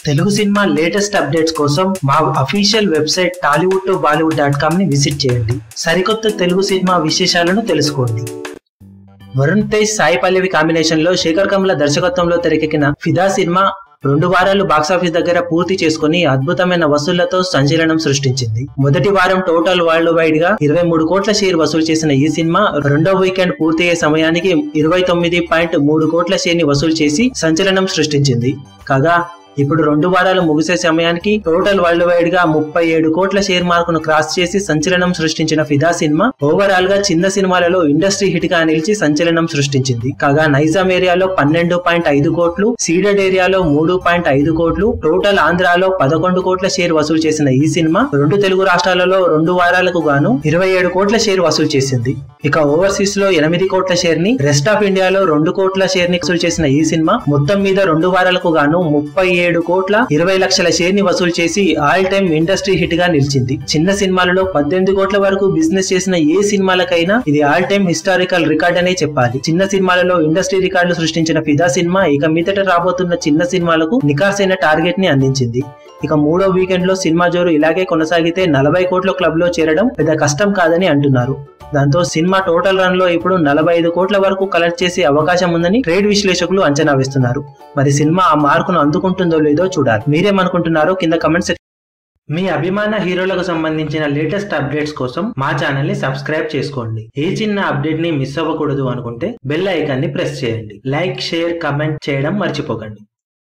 Telugu cinema latest updates కోసం మా official website tollywood2bollywood.com ని విజిట్ చేయండి. సరికొత్త తెలుగు సినిమా విశేషాలను తెలుసుకోండి. వరుణ్ తేజ్ సాయి పల్లవి కాంబినేషన్ లో శేఖర్ కమ్ల దర్శకత్వంలో తెరకెక్కిన ఫిదా సినిమా 2 వారాలు బాక్సాఫీస్ దగ్గర పూర్తి చేసుకుని అద్భుతమైన వసూళ్లతో సంచలనం సృష్టించింది. మొదటి వారం టోటల్ వరల్డ్ వైడ్ గా 23 కోట్ల షేర్ వసూలు చేసిన ఈ సినిమా రెండో వీకెండ్ పూర్తయ్యే సమయానికి 29.3 కోట్ల షేర్ ని వసూలు చేసి సంచలనం సృష్టించింది. కాగా ఇప్పుడు 2 వారాలు ముగిసే సమయానికి టోటల్ వరల్డ్ వైడ్ గా 37 కోట్ల షేర్ మార్కును క్రాస్ చేసి సంచలనం సృష్టించిన ఫిదా సినిమా ఓవరాల్ గా చిన్న సినిమాలలో ఇండస్ట్రీ హిట్ గా నిలిచి సంచలనం సృష్టించింది. కాగా నైజాం ఏరియాలో 12.5 కోట్లు, సీడెడ్ ఏరియాలో 3.5 కోట్లు, టోటల్ ఆంధ్రాలో 11 కోట్ల షేర్ వసూలు చేసిన ఈ సినిమా 2 తెలుగు రాష్ట్రాలలో 2 వారాలకు గాను 27 కోట్ల షేర్ వసూలు చేసింది. ఇక ఓవర్సీస్ లో 8 కోట్ల షేర్ ని, రెస్ట్ ఆఫ్ ఇండియాలో 2 కోట్ల షేర్ ని వసూలు చేసిన ఈ సినిమా మొత్తం మీద 2 వారాలకు గాను 37 కోట్ల 20 లక్షల షేర్ ని వసూలు చేసి ఆల్ టైమ్ ఇండస్ట్రీ హిట్ గా నిలిచింది. చిన్న సినిమాలలో 18 కోట్ల వరకు బిజినెస్ చేసిన ఏ సినిమాలకైనా ఇది ఆల్ టైమ్ హిస్టారికల్ రికార్డ్ అనే చెప్పాలి. చిన్న సినిమాలలో ఇండస్ట్రీ రికార్డులు సృష్టించిన ఫిదా సినిమా ఇక మీదట రాబోతున్న చిన్న సినిమాలకు నికార్సైన టార్గెట్ ని అందించింది. ఇక 3వ వీకెండ్ లో సినిమా జోరు ఇలాగే కొనసాగితే 40 కోట్ల క్లబ్ లో చేరడం పెద్ద కష్టం కాదని అంటున్నారు. దాంతో సినిమా టోటల్ రన్ లో ఇప్పుడు 45 కోట్ల వరకు కలెక్ట్ చేసే అవకాశం ఉందని ట్రేడ్ విశ్లేషకులు అంచనా వేస్తున్నారు. మరి సినిమా ఆ మార్కును అందుకుంటుందో లేదో చూడాలి. మీరేమనుకుంటున్నారో కింద కమెంట్స్. మీ అభిమాన హీరోలకు సంబంధించిన లేటెస్ట్ అప్డేట్స్ కోసం మా ఛానల్ ని సబ్స్క్రైబ్ చేసుకోండి. ఏ చిన్న అప్డేట్ ని మిస్ అవ్వకూడదు అనుకుంటే బెల్ ఐకాన్ ని ప్రెస్ చేయండి. లైక్, షేర్, కమెంట్ చేయడం మర్చిపోకండి.